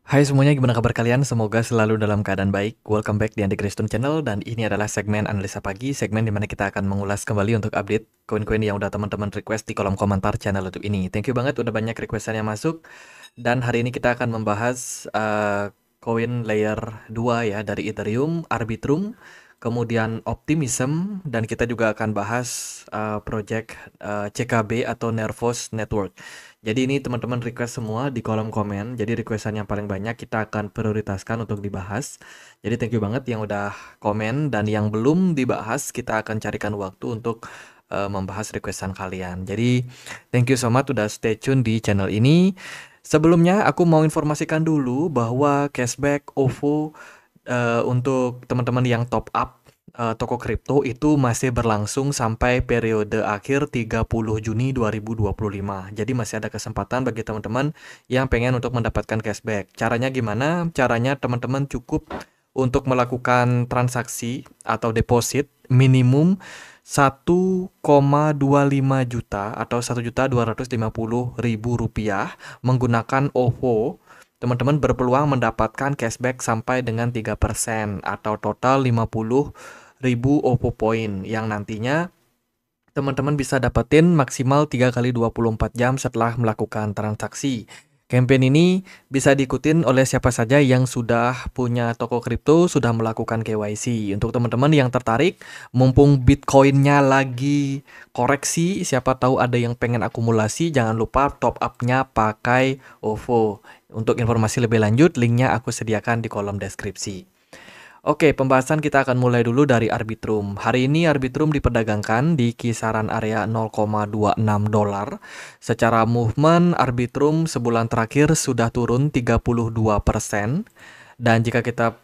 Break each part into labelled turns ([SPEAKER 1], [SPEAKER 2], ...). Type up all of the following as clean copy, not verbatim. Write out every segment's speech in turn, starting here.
[SPEAKER 1] Hai semuanya, gimana kabar kalian? Semoga selalu dalam keadaan baik. Welcome back di Andi Kristun Channel dan ini adalah segmen Analisa Pagi, segmen di mana kita akan mengulas kembali untuk update koin-koin yang udah teman-teman request di kolom komentar channel YouTube ini. Thank you banget udah banyak requestan yang masuk dan hari ini kita akan membahas koin layer 2 ya dari Ethereum, Arbitrum, kemudian Optimism dan kita juga akan bahas project CKB atau Nervos Network. Jadi ini teman-teman request semua di kolom komen. Jadi requestan yang paling banyak kita akan prioritaskan untuk dibahas. Jadi thank you banget yang udah komen dan yang belum dibahas kita akan carikan waktu untuk membahas requestan kalian. Jadi thank you so much udah stay tune di channel ini. Sebelumnya aku mau informasikan dulu bahwa cashback OVO untuk teman-teman yang top up toko kripto itu masih berlangsung sampai periode akhir 30 Juni 2025. Jadi masih ada kesempatan bagi teman-teman yang pengen untuk mendapatkan cashback. Caranya gimana? Caranya teman-teman cukup untuk melakukan transaksi atau deposit minimum 1,25 juta atau 1.250.000 rupiah menggunakan OVO. Teman-teman berpeluang mendapatkan cashback sampai dengan 3% atau total 50.000 OVO Point yang nantinya teman-teman bisa dapetin maksimal 3 kali 24 jam setelah melakukan transaksi. Campaign ini bisa diikutin oleh siapa saja yang sudah punya toko kripto, sudah melakukan KYC. Untuk teman-teman yang tertarik, mumpung Bitcoin-nya lagi koreksi, siapa tahu ada yang pengen akumulasi, jangan lupa top up-nya pakai OVO. Untuk informasi lebih lanjut, linknya aku sediakan di kolom deskripsi. Oke, pembahasan kita akan mulai dulu dari Arbitrum. Hari ini Arbitrum diperdagangkan di kisaran area 0,26 dolar. Secara movement, Arbitrum sebulan terakhir sudah turun 32%. Dan jika kita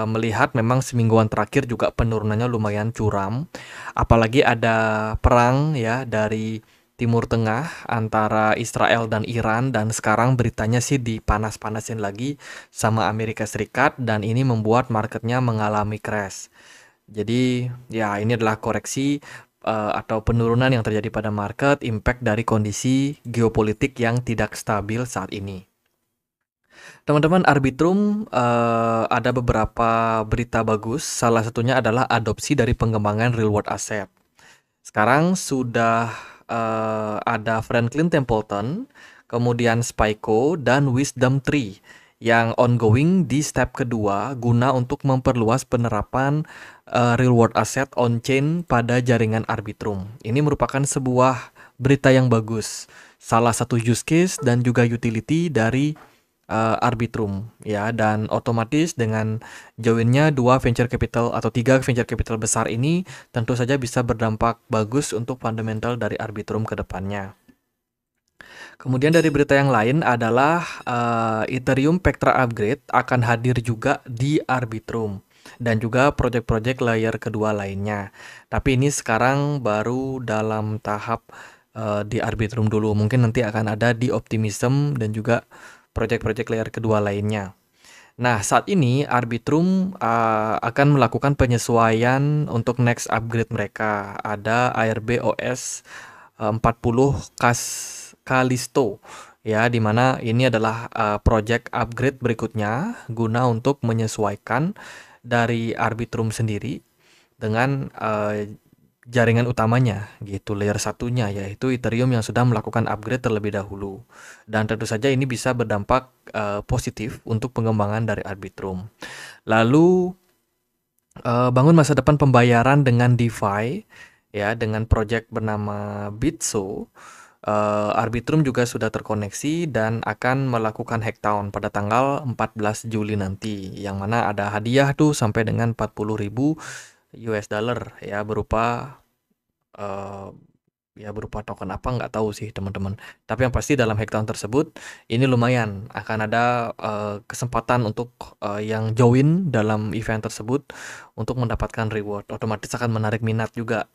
[SPEAKER 1] melihat memang semingguan terakhir juga penurunannya lumayan curam. Apalagi ada perang ya dari Timur Tengah antara Israel dan Iran dan sekarang beritanya sih dipanas-panasin lagi sama Amerika Serikat dan ini membuat marketnya mengalami crash. Jadi ya ini adalah koreksi atau penurunan yang terjadi pada market impact dari kondisi geopolitik yang tidak stabil saat ini. Teman-teman, Arbitrum ada beberapa berita bagus. Salah satunya adalah adopsi dari pengembangan real world asset. Sekarang sudah ada Franklin Templeton, kemudian Spyco, dan Wisdom Tree yang ongoing di step kedua guna untuk memperluas penerapan real world asset on-chain pada jaringan Arbitrum. Ini merupakan sebuah berita yang bagus. Salah satu use case dan juga utility dari Arbitrum ya, dan otomatis dengan joinnya dua venture capital atau tiga venture capital besar ini tentu saja bisa berdampak bagus untuk fundamental dari Arbitrum ke depannya. Kemudian dari berita yang lain adalah Ethereum Pectra Upgrade akan hadir juga di Arbitrum dan juga project-project layer kedua lainnya. Tapi ini sekarang baru dalam tahap di Arbitrum dulu. Mungkin nanti akan ada di Optimism dan juga project-project layer kedua lainnya. Nah, saat ini Arbitrum akan melakukan penyesuaian untuk next upgrade mereka. Ada ARB OS 40 Kalisto ya, di mana ini adalah project upgrade berikutnya guna untuk menyesuaikan dari Arbitrum sendiri dengan jaringan utamanya gitu, layer satunya yaitu Ethereum yang sudah melakukan upgrade terlebih dahulu. Dan tentu saja ini bisa berdampak positif untuk pengembangan dari Arbitrum. Lalu bangun masa depan pembayaran dengan DeFi ya, dengan project bernama Bitso. Arbitrum juga sudah terkoneksi dan akan melakukan hacktown pada tanggal 14 Juli nanti, yang mana ada hadiah tuh sampai dengan 40.000 US dollar ya, berupa ya berupa token apa nggak tahu sih teman-teman. Tapi yang pasti dalam hacktown tersebut ini lumayan akan ada kesempatan untuk yang join dalam event tersebut untuk mendapatkan reward. Otomatis akan menarik minat juga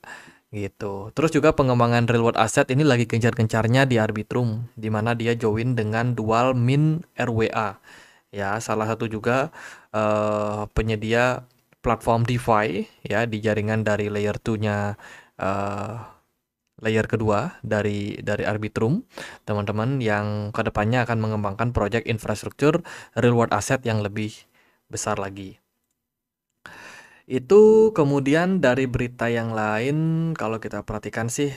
[SPEAKER 1] gitu. Terus juga pengembangan real world asset ini lagi gencar-gencarnya di Arbitrum, di mana dia join dengan dual min RWA. Ya, salah satu juga penyedia platform DeFi ya di jaringan dari layer 2-nya layer kedua dari Arbitrum, teman-teman yang kedepannya akan mengembangkan proyek infrastruktur real world asset yang lebih besar lagi. Itu kemudian dari berita yang lain, kalau kita perhatikan sih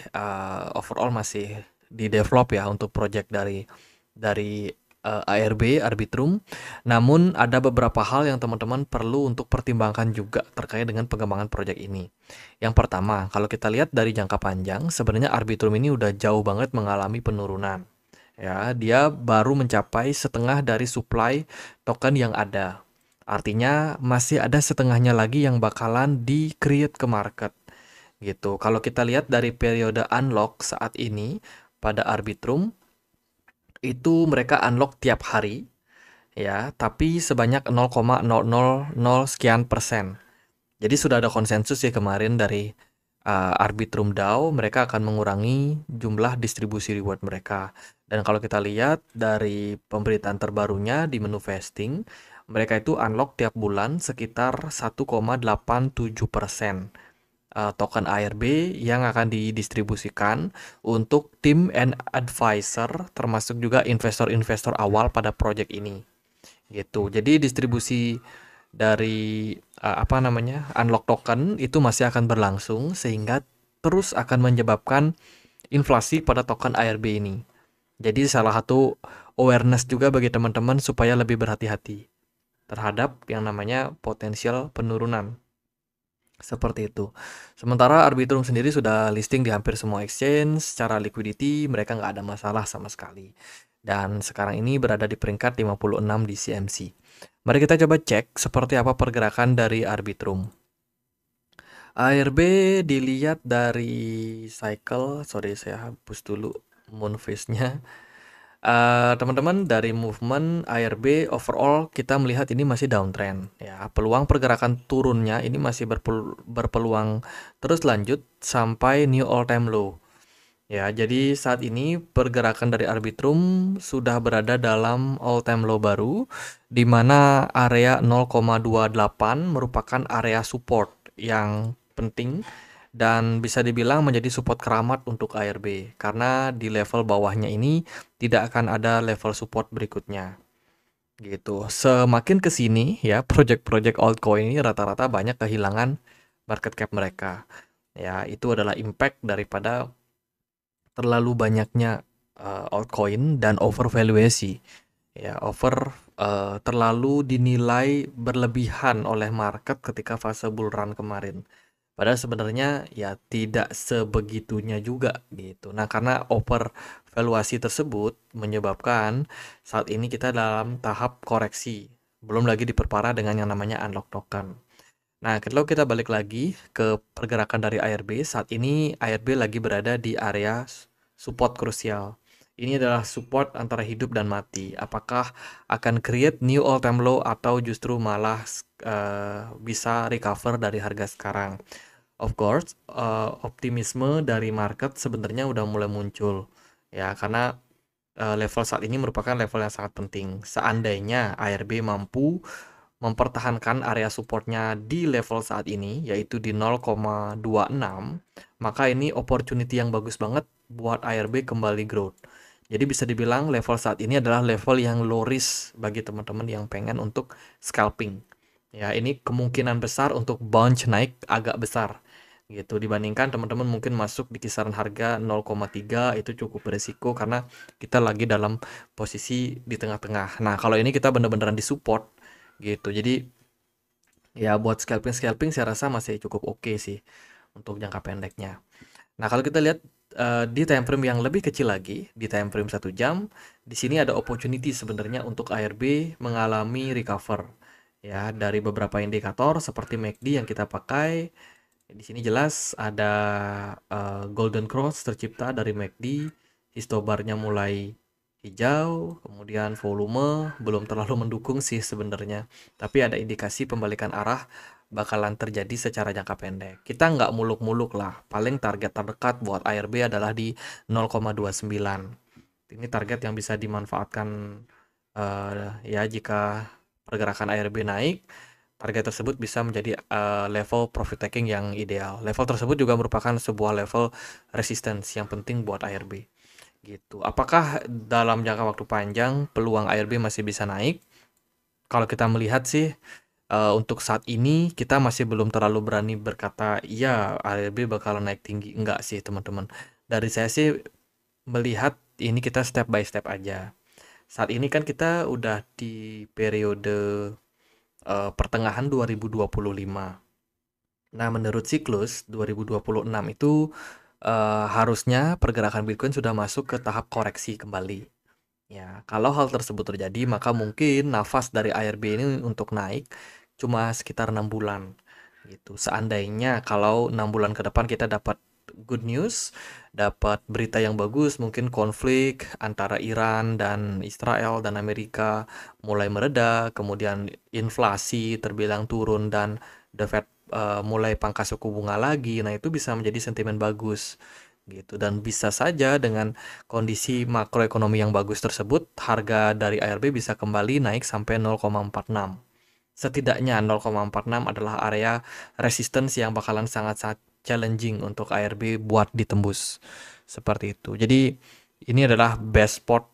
[SPEAKER 1] overall masih di develop ya untuk project dari ARB Arbitrum. Namun ada beberapa hal yang teman-teman perlu untuk pertimbangkan juga terkait dengan pengembangan project ini. Yang pertama, kalau kita lihat dari jangka panjang, sebenarnya Arbitrum ini udah jauh banget mengalami penurunan. Ya, dia baru mencapai setengah dari supply token yang ada. Artinya masih ada setengahnya lagi yang bakalan di-create ke market gitu. Kalau kita lihat dari periode unlock saat ini pada Arbitrum itu mereka unlock tiap hari ya, tapi sebanyak 0,000 sekian persen. Jadi sudah ada konsensus ya kemarin dari Arbitrum DAO, mereka akan mengurangi jumlah distribusi reward mereka. Dan kalau kita lihat dari pemberitaan terbarunya di menu vesting, mereka itu unlock tiap bulan sekitar 1,87% token ARB yang akan didistribusikan untuk tim and advisor, termasuk juga investor-investor awal pada project ini. Gitu. Jadi distribusi dari unlock token itu masih akan berlangsung sehingga terus akan menyebabkan inflasi pada token ARB ini. Jadi salah satu awareness juga bagi teman-teman supaya lebih berhati-hati terhadap yang namanya potensial penurunan. Seperti itu. Sementara Arbitrum sendiri sudah listing di hampir semua exchange, secara liquidity mereka nggak ada masalah sama sekali. Dan sekarang ini berada di peringkat 56 di CMC. Mari kita coba cek seperti apa pergerakan dari Arbitrum. ARB dilihat dari cycle, sorry saya hapus dulu moonphase-nya. Teman-teman, dari movement ARB overall kita melihat ini masih downtrend ya. Peluang pergerakan turunnya ini masih berpeluang terus lanjut sampai new all time low. Ya, jadi saat ini pergerakan dari Arbitrum sudah berada dalam all time low baru di mana area 0,28 merupakan area support yang penting dan bisa dibilang menjadi support keramat untuk ARB karena di level bawahnya ini tidak akan ada level support berikutnya gitu. Semakin ke sini ya project-project altcoin ini rata-rata banyak kehilangan market cap mereka. Ya, itu adalah impact daripada terlalu banyaknya altcoin dan overvaluasi. Ya, terlalu dinilai berlebihan oleh market ketika fase bull run kemarin. Padahal sebenarnya ya tidak sebegitunya juga gitu. Nah, karena overvaluasi tersebut menyebabkan saat ini kita dalam tahap koreksi. Belum lagi diperparah dengan yang namanya unlock token. Nah, kalau kita balik lagi ke pergerakan dari ARB, saat ini ARB lagi berada di area support krusial. Ini adalah support antara hidup dan mati. Apakah akan create new all time low atau justru malah bisa recover dari harga sekarang? Of course, optimisme dari market sebenarnya udah mulai muncul ya karena level saat ini merupakan level yang sangat penting. Seandainya ARB mampu mempertahankan area supportnya di level saat ini yaitu di 0,26, maka ini opportunity yang bagus banget buat ARB kembali growth. Jadi bisa dibilang level saat ini adalah level yang low risk bagi teman-teman yang pengen untuk scalping. Ya, ini kemungkinan besar untuk bounce naik agak besar gitu dibandingkan teman-teman mungkin masuk di kisaran harga 0,3 itu cukup beresiko karena kita lagi dalam posisi di tengah-tengah. Nah, kalau ini kita bener-beneran di support gitu. Jadi ya buat scalping saya rasa masih cukup oke sih untuk jangka pendeknya. Nah, kalau kita lihat di time frame yang lebih kecil lagi, di time frame 1 jam, di sini ada opportunity sebenarnya untuk ARB mengalami recover. Ya, dari beberapa indikator seperti MACD yang kita pakai. Di sini jelas ada golden cross tercipta dari MACD, histobarnya mulai hijau, kemudian volume belum terlalu mendukung sih sebenarnya, tapi ada indikasi pembalikan arah bakalan terjadi secara jangka pendek. Kita nggak muluk-muluk lah, paling target terdekat buat ARB adalah di 0,29. Ini target yang bisa dimanfaatkan ya jika pergerakan ARB naik. harga tersebut bisa menjadi level profit taking yang ideal. Level tersebut juga merupakan sebuah level resistance yang penting buat ARB gitu. Apakah dalam jangka waktu panjang peluang ARB masih bisa naik? Kalau kita melihat sih untuk saat ini kita masih belum terlalu berani berkata iya ARB bakalan naik tinggi. Enggak sih teman-teman. Dari saya sih melihat ini kita step by step aja. Saat ini kan kita udah di periode pertengahan 2025. Nah, menurut siklus 2026 itu harusnya pergerakan Bitcoin sudah masuk ke tahap koreksi kembali. Ya, kalau hal tersebut terjadi, maka mungkin nafas dari ARB ini untuk naik cuma sekitar 6 bulan gitu. Seandainya kalau 6 bulan ke depan kita dapat good news, dapat berita yang bagus, mungkin konflik antara Iran dan Israel dan Amerika mulai mereda, kemudian inflasi terbilang turun dan The Fed mulai pangkas suku bunga lagi. Nah, itu bisa menjadi sentimen bagus gitu, dan bisa saja dengan kondisi makroekonomi yang bagus tersebut harga dari ARB bisa kembali naik sampai 0,46. Setidaknya 0,46 adalah area resistance yang bakalan sangat-sangat challenging untuk ARB buat ditembus seperti itu. Jadi ini adalah best spot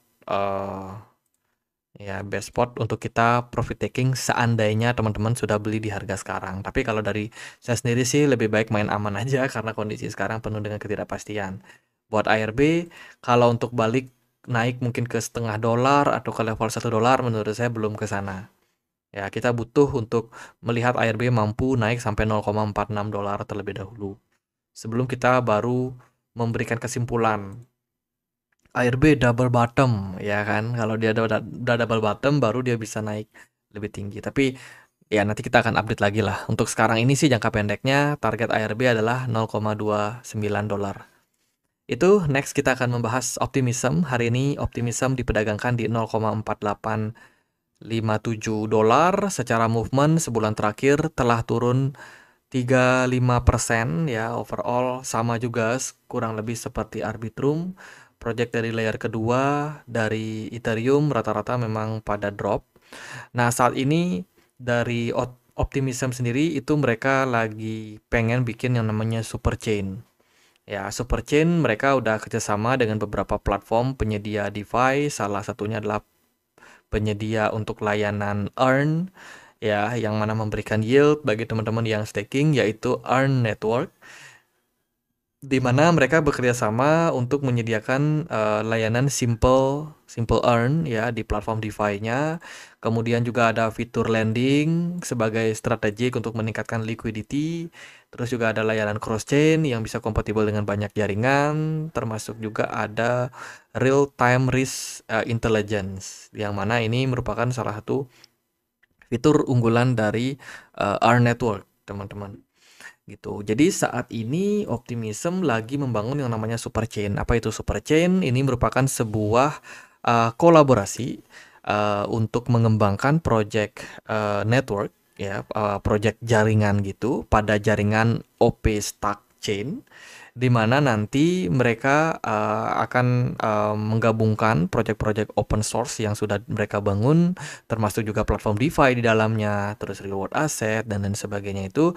[SPEAKER 1] ya, best spot untuk kita profit taking seandainya teman-teman sudah beli di harga sekarang. Tapi kalau dari saya sendiri sih lebih baik main aman aja karena kondisi sekarang penuh dengan ketidakpastian. Buat ARB, kalau untuk balik naik mungkin ke setengah dolar atau ke level 1 dolar, menurut saya belum ke sana. Ya, kita butuh untuk melihat ARB mampu naik sampai 0,46 dolar terlebih dahulu. Sebelum kita baru memberikan kesimpulan ARB double bottom, ya kan? Kalau dia udah double bottom baru dia bisa naik lebih tinggi. Tapi ya nanti kita akan update lagi lah. Untuk sekarang ini sih jangka pendeknya target ARB adalah 0,29 dolar. Itu next kita akan membahas optimism. Hari ini optimism diperdagangkan di 0,4857 dolar. Secara movement sebulan terakhir telah turun 35% ya overall, sama juga kurang lebih seperti Arbitrum. Project dari layer kedua dari Ethereum rata-rata memang pada drop. Nah, saat ini dari Optimism sendiri itu mereka lagi pengen bikin yang namanya super chain. Ya, super chain mereka udah kerjasama dengan beberapa platform penyedia DeFi, salah satunya adalah penyedia untuk layanan Earn, ya, yang mana memberikan yield bagi teman-teman yang staking, yaitu Earn Network, di mana mereka bekerja sama untuk menyediakan layanan simple earn ya di platform DeFi-nya. Kemudian juga ada fitur lending sebagai strategi untuk meningkatkan liquidity. Terus juga ada layanan cross chain yang bisa kompatibel dengan banyak jaringan, termasuk juga ada real time risk intelligence, yang mana ini merupakan salah satu fitur unggulan dari Earn Network, teman-teman. Gitu. Jadi saat ini Optimism lagi membangun yang namanya super chain. Apa itu super chain? Ini merupakan sebuah kolaborasi untuk mengembangkan project network ya, project jaringan gitu pada jaringan OP Stack Chain, di mana nanti mereka akan menggabungkan project-project open source yang sudah mereka bangun, termasuk juga platform DeFi di dalamnya, terus reward asset dan lain sebagainya itu.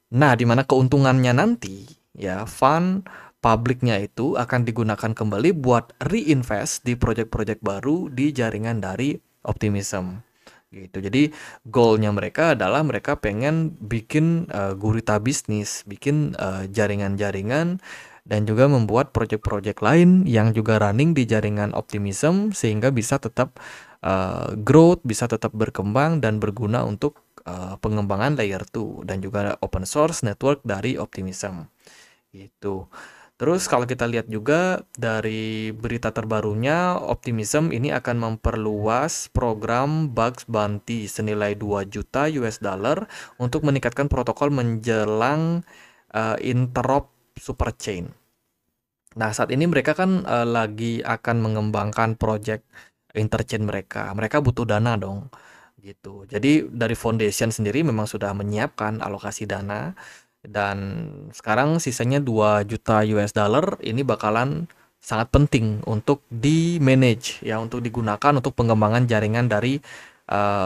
[SPEAKER 1] Nah, di mana keuntungannya nanti, ya, fund publiknya itu akan digunakan kembali buat reinvest di project-project baru di jaringan dari Optimism. Gitu. Jadi, goalnya mereka adalah mereka pengen bikin gurita bisnis, bikin jaringan-jaringan, dan juga membuat project-project lain yang juga running di jaringan Optimism sehingga bisa tetap growth, bisa tetap berkembang dan berguna untuk pengembangan layer 2 dan juga open source network dari Optimism gitu. Terus kalau kita lihat juga dari berita terbarunya, Optimism ini akan memperluas program Bugs Bounty senilai 2 juta US dollar untuk meningkatkan protokol menjelang interop super chain. Nah, saat ini mereka kan lagi akan mengembangkan project interchain mereka. Mereka butuh dana dong gitu. Jadi dari foundation sendiri memang sudah menyiapkan alokasi dana, dan sekarang sisanya 2 juta US dollar ini bakalan sangat penting untuk di manage ya, untuk digunakan untuk pengembangan jaringan dari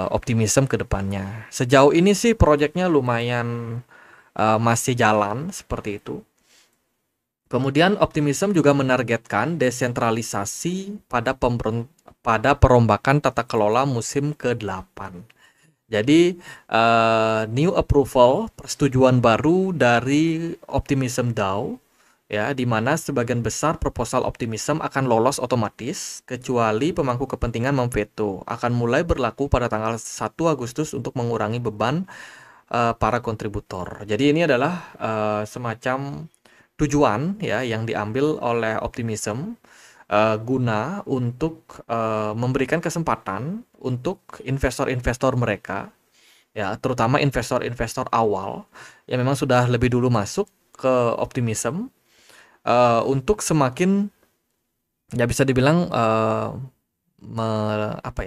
[SPEAKER 1] optimism ke depannya. Sejauh ini sih proyeknya lumayan masih jalan seperti itu. Kemudian Optimism juga menargetkan desentralisasi pada perombakan tata kelola musim ke-8. Jadi new approval, persetujuan baru dari Optimism DAO, ya, di mana sebagian besar proposal Optimism akan lolos otomatis kecuali pemangku kepentingan memveto. Akan mulai berlaku pada tanggal 1 Agustus untuk mengurangi beban para kontributor. Jadi ini adalah semacam tujuan ya yang diambil oleh Optimism guna untuk memberikan kesempatan untuk investor-investor mereka, ya, terutama investor-investor awal yang memang sudah lebih dulu masuk ke Optimism, untuk semakin, ya, bisa dibilang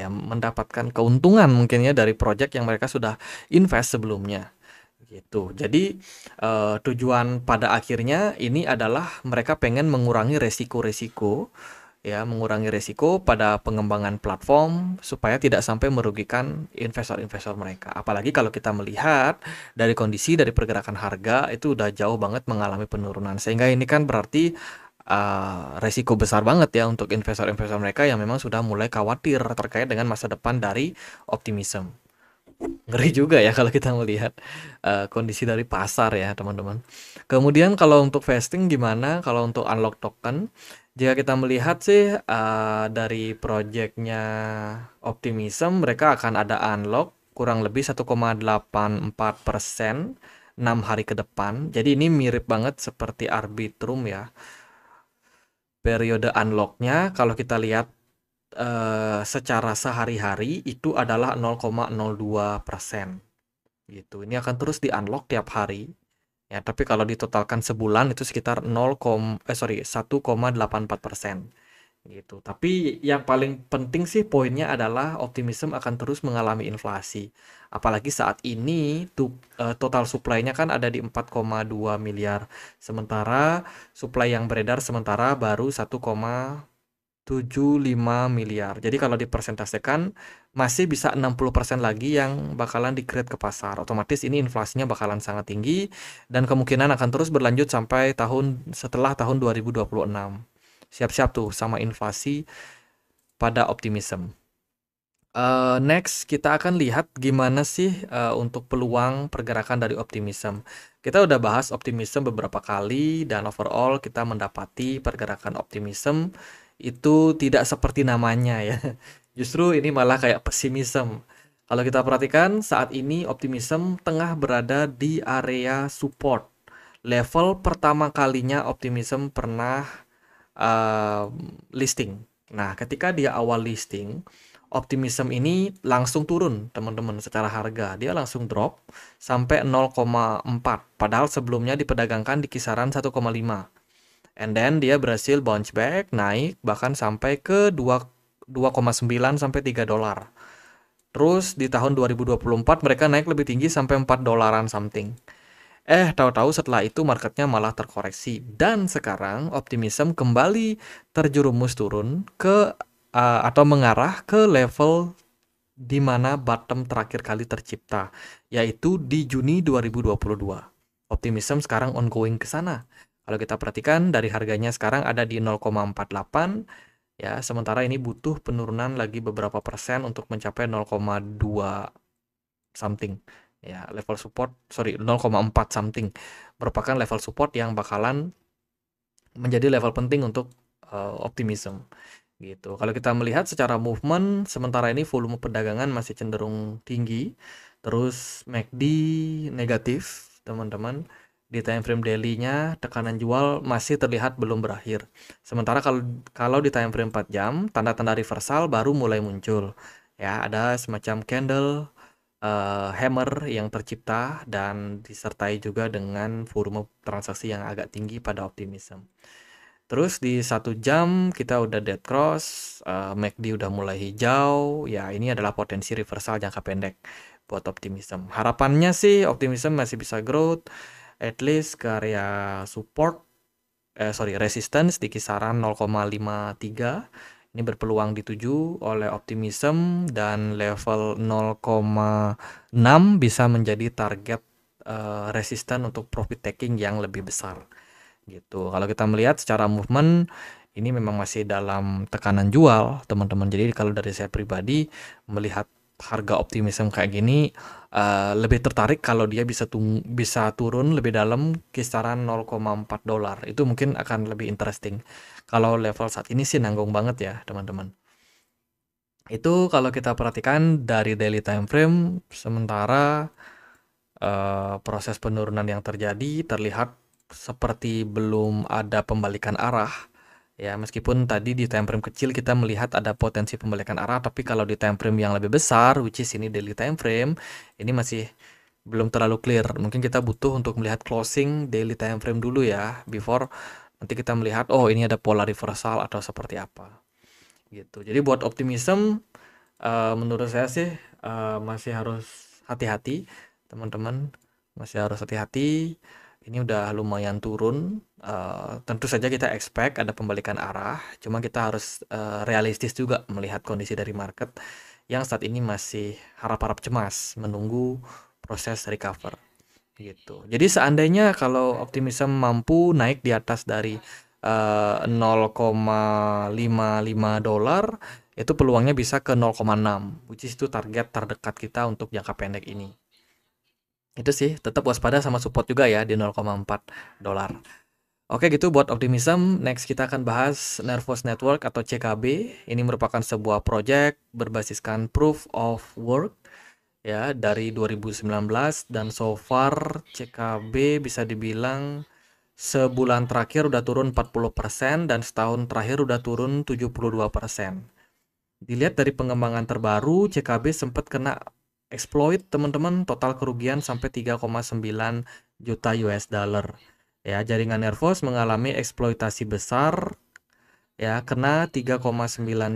[SPEAKER 1] mendapatkan keuntungan mungkin ya dari project yang mereka sudah invest sebelumnya gitu. Jadi tujuan pada akhirnya ini adalah mereka pengen mengurangi resiko-resiko, ya, mengurangi resiko pada pengembangan platform supaya tidak sampai merugikan investor-investor mereka. Apalagi kalau kita melihat dari kondisi dari pergerakan harga itu udah jauh banget mengalami penurunan. Sehingga ini kan berarti resiko besar banget ya untuk investor-investor mereka yang memang sudah mulai khawatir terkait dengan masa depan dari Optimism. Ngeri juga ya kalau kita melihat kondisi dari pasar ya teman-teman. Kemudian kalau untuk vesting gimana? Kalau untuk unlock token, jika kita melihat sih dari projectnya Optimism, mereka akan ada unlock kurang lebih 1,84% 6 hari ke depan. Jadi ini mirip banget seperti Arbitrum ya. Periode unlocknya kalau kita lihat secara sehari-hari itu adalah 0,02% gitu. Ini akan terus di-unlock tiap hari. Ya, tapi kalau ditotalkan sebulan itu sekitar 1,84% gitu. Tapi yang paling penting sih poinnya adalah Optimism akan terus mengalami inflasi. Apalagi saat ini total supply-nya kan ada di 4,2 miliar. Sementara supply yang beredar sementara baru 1,75 miliar. Jadi kalau dipersentasekan masih bisa 60% lagi yang bakalan di-create ke pasar. Otomatis ini inflasinya bakalan sangat tinggi dan kemungkinan akan terus berlanjut sampai setelah tahun 2026. Siap-siap tuh sama inflasi pada Optimism. Next kita akan lihat gimana sih untuk peluang pergerakan dari Optimism. Kita udah bahas Optimism beberapa kali dan overall kita mendapati pergerakan Optimism itu tidak seperti namanya ya. Justru ini malah kayak pesimism. Kalau kita perhatikan saat ini Optimism tengah berada di area support. Level pertama kalinya Optimism pernah listing. Nah, ketika dia awal listing, Optimism ini langsung turun, teman-teman, secara harga. Dia langsung drop sampai 0,4. Padahal sebelumnya diperdagangkan di kisaran 1,5. And then dia berhasil bounce back, naik bahkan sampai ke 2,9 sampai 3 dolar. Terus di tahun 2024 mereka naik lebih tinggi sampai 4 dolaran something. Tahu-tahu setelah itu marketnya malah terkoreksi dan sekarang Optimism kembali terjerumus turun ke atau mengarah ke level di mana bottom terakhir kali tercipta, yaitu di Juni 2022. Optimism sekarang ongoing ke sana. Kalau kita perhatikan dari harganya sekarang ada di 0,48 ya, sementara ini butuh penurunan lagi beberapa persen untuk mencapai 0,2 something. Ya, level support, 0,4 something merupakan level support yang bakalan menjadi level penting untuk Optimism gitu. Kalau kita melihat secara movement sementara ini volume perdagangan masih cenderung tinggi. Terus MACD negatif, teman-teman. Di time frame daily-nya tekanan jual masih terlihat belum berakhir. Sementara kalau di time frame 4 jam, tanda-tanda reversal baru mulai muncul. Ya, ada semacam candle hammer yang tercipta dan disertai juga dengan volume transaksi yang agak tinggi pada Optimism. Terus di 1 jam kita udah dead cross, MACD udah mulai hijau, ya ini adalah potensi reversal jangka pendek buat Optimism. Harapannya sih Optimism masih bisa growth, at least ke area support, resistance di kisaran 0,53 Ini berpeluang dituju oleh optimism dan level 0,6 bisa menjadi target resisten untuk profit taking yang lebih besar gitu. Kalau kita melihat secara movement ini memang masih dalam tekanan jual, teman-teman. Jadi kalau dari saya pribadi melihat harga optimism kayak gini lebih tertarik kalau dia bisa turun lebih dalam kisaran 0,4 dolar. Itu mungkin akan lebih interesting. Kalau level saat ini sih nanggung banget ya, teman-teman. Itu kalau kita perhatikan dari daily time frame, sementara proses penurunan yang terjadi terlihat seperti belum ada pembalikan arah. Ya, meskipun tadi di time frame kecil kita melihat ada potensi pembalikan arah, tapi kalau di time frame yang lebih besar, which is ini daily time frame, ini masih belum terlalu clear. Mungkin kita butuh untuk melihat closing daily time frame dulu ya, before nanti kita melihat, oh ini ada pola reversal atau seperti apa. Gitu. Jadi buat optimism, menurut saya sih masih harus hati-hati, teman-teman. Masih harus hati-hati. Ini udah lumayan turun. Tentu saja kita expect ada pembalikan arah. Cuma kita harus realistis juga melihat kondisi dari market yang saat ini masih harap-harap cemas menunggu proses recover. Gitu. Jadi seandainya kalau optimism mampu naik di atas dari 0,55 dolar, itu peluangnya bisa ke 0,6, which is itu target terdekat kita untuk jangka pendek ini. Itu sih, tetap waspada sama support juga ya di 0,4 dolar. Oke gitu buat optimism. Next kita akan bahas Nervos Network atau CKB. Ini merupakan sebuah project berbasiskan proof of work ya dari 2019 dan so far CKB bisa dibilang sebulan terakhir udah turun 40% dan setahun terakhir udah turun 72%. Dilihat dari pengembangan terbaru, CKB sempat kena exploit teman-teman, total kerugian sampai 3,9 juta US dollar. Ya, jaringan Nervos mengalami eksploitasi besar ya, kena 3,9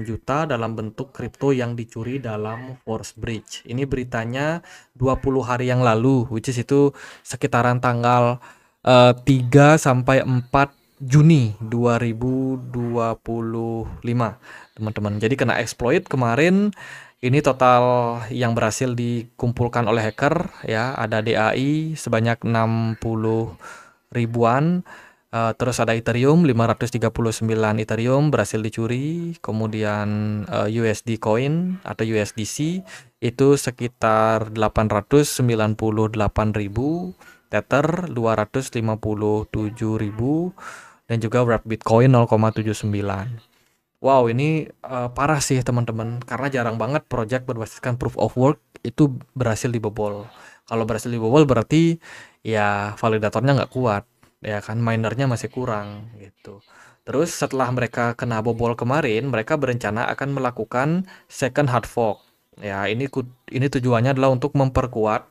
[SPEAKER 1] juta dalam bentuk kripto yang dicuri dalam force breach. Ini beritanya 20 hari yang lalu, which is itu sekitaran tanggal 3 sampai 4 Juni 2025, teman-teman. Jadi kena exploit kemarin. Ini total yang berhasil dikumpulkan oleh hacker ya, ada DAI sebanyak 60 ribuan. Terus ada Ethereum 539 Ethereum berhasil dicuri, kemudian USD coin atau USDC itu sekitar 898.000, Tether 257.000 dan juga wrap Bitcoin 0,79. Wow, ini parah sih teman-teman, karena jarang banget project berbasiskan proof of work itu berhasil dibobol. Kalau berhasil dibobol berarti ya validatornya nggak kuat, ya kan, minernya masih kurang gitu. Terus setelah mereka kena bobol kemarin, mereka berencana akan melakukan second hard fork. Ya, ini tujuannya adalah untuk memperkuat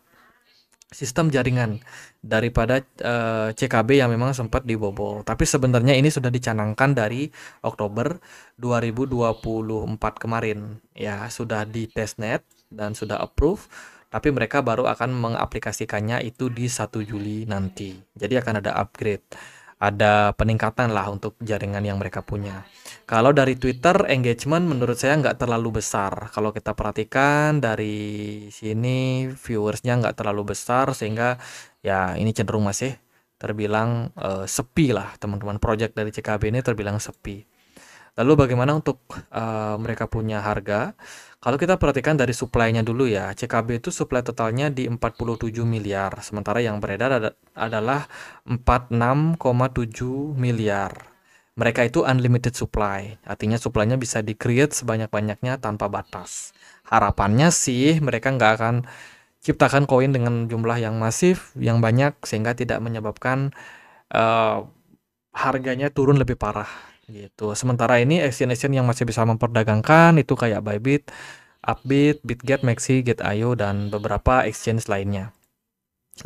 [SPEAKER 1] sistem jaringan daripada CKB yang memang sempat dibobol. Tapi sebenarnya ini sudah dicanangkan dari Oktober 2024 kemarin. Ya, sudah di testnet dan sudah approve, tapi mereka baru akan mengaplikasikannya itu di 1 Juli nanti. Jadi akan ada upgrade, ada peningkatan lah untuk jaringan yang mereka punya. Kalau dari Twitter, engagement menurut saya nggak terlalu besar. Kalau kita perhatikan dari sini, viewersnya nggak terlalu besar, sehingga ya ini cenderung masih terbilang sepi lah, teman-teman. Project dari CKB ini terbilang sepi. Lalu bagaimana untuk mereka punya harga? Kalau kita perhatikan dari supply-nya dulu ya, CKB itu supply totalnya di 47 miliar, sementara yang beredar adalah 46,7 miliar. Mereka itu unlimited supply, artinya supply-nya bisa di-create sebanyak-banyaknya tanpa batas. Harapannya sih mereka nggak akan ciptakan koin dengan jumlah yang masif, yang banyak, sehingga tidak menyebabkan harganya turun lebih parah gitu. Sementara ini exchange yang masih bisa memperdagangkan itu kayak Bybit, Upbit, Bitget, Maxi, Get.io, dan beberapa exchange lainnya.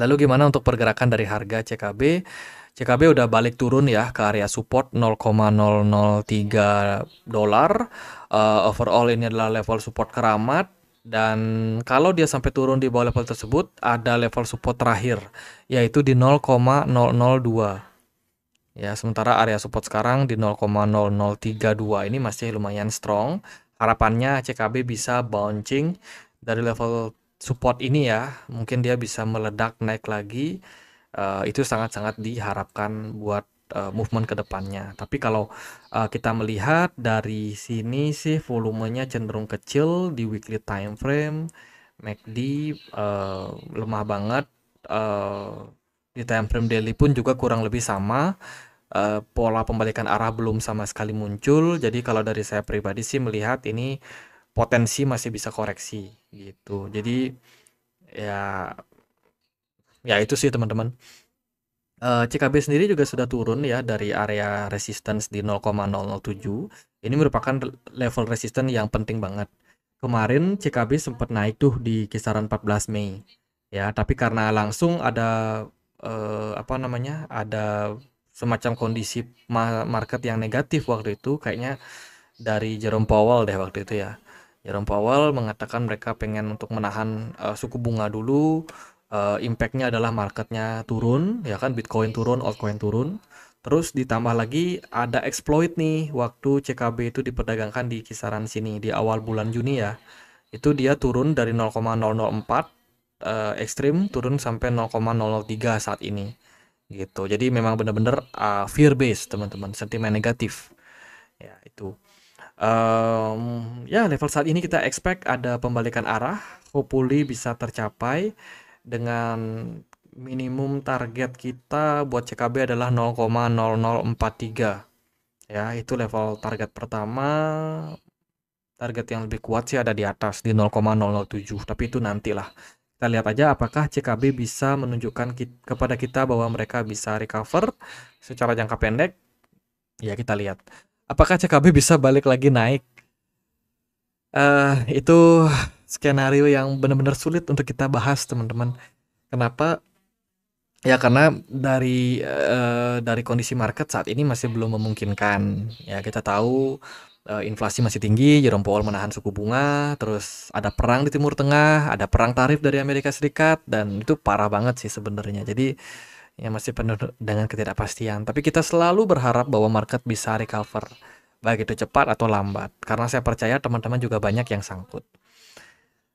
[SPEAKER 1] Lalu gimana untuk pergerakan dari harga CKB? CKB udah balik turun ya ke area support 0,003 dolar. Overall ini adalah level support keramat, dan kalau dia sampai turun di bawah level tersebut ada level support terakhir yaitu di 0,002. Ya, sementara area support sekarang di 0,0032 ini masih lumayan strong. Harapannya CKB bisa bouncing dari level support ini ya. Mungkin dia bisa meledak naik lagi. Itu sangat-sangat diharapkan buat movement ke depannya. Tapi kalau kita melihat dari sini sih volumenya cenderung kecil di weekly time frame. MACD lemah banget. Di time frame daily pun juga kurang lebih sama. Pola pembalikan arah belum sama sekali muncul. Jadi kalau dari saya pribadi sih melihat ini potensi masih bisa koreksi gitu. Jadi ya ya itu sih teman-teman. CKB sendiri juga sudah turun ya dari area resistance di 0,007. Ini merupakan level resistance yang penting banget. Kemarin CKB sempat naik tuh di kisaran 14 Mei. Ya, tapi karena langsung ada apa namanya? Ada semacam kondisi market yang negatif waktu itu, kayaknya dari Jerome Powell deh waktu itu ya. Jerome Powell mengatakan mereka pengen untuk menahan suku bunga dulu. Impactnya adalah marketnya turun, ya kan, Bitcoin turun, altcoin turun. Terus ditambah lagi ada exploit nih waktu CKB itu diperdagangkan di kisaran sini di awal bulan Juni ya. Itu dia turun dari 0,004 ekstrim turun sampai 0,003 saat ini gitu. Jadi memang benar-benar fear based teman-teman, sentimen negatif. Ya, itu. Ya level saat ini kita expect ada pembalikan arah, hopefully bisa tercapai dengan minimum target kita buat CKB adalah 0,0043. Ya, itu level target pertama. Target yang lebih kuat sih ada di atas di 0,007, tapi itu nantilah. Kita lihat aja apakah CKB bisa menunjukkan kepada kita bahwa mereka bisa recover secara jangka pendek. Ya, kita lihat. Apakah CKB bisa balik lagi naik? Itu skenario yang benar-benar sulit untuk kita bahas, teman-teman. Kenapa? Ya karena dari kondisi market saat ini masih belum memungkinkan. Ya kita tahu inflasi masih tinggi, Jerome Powell menahan suku bunga, terus ada perang di Timur Tengah, ada perang tarif dari Amerika Serikat, dan itu parah banget sih sebenarnya. Jadi ya masih penuh dengan ketidakpastian. Tapi kita selalu berharap bahwa market bisa recover, baik itu cepat atau lambat. Karena saya percaya teman-teman juga banyak yang sangkut.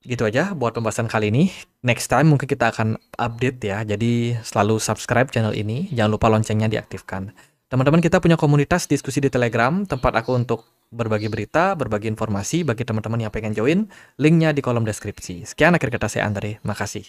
[SPEAKER 1] Gitu aja buat pembahasan kali ini. Next time mungkin kita akan update ya. Jadi selalu subscribe channel ini. Jangan lupa loncengnya diaktifkan. Teman-teman kita punya komunitas diskusi di Telegram, tempat aku untuk berbagi berita, berbagi informasi bagi teman-teman yang pengen join. Linknya di kolom deskripsi. Sekian akhir kata saya Andre. Makasih.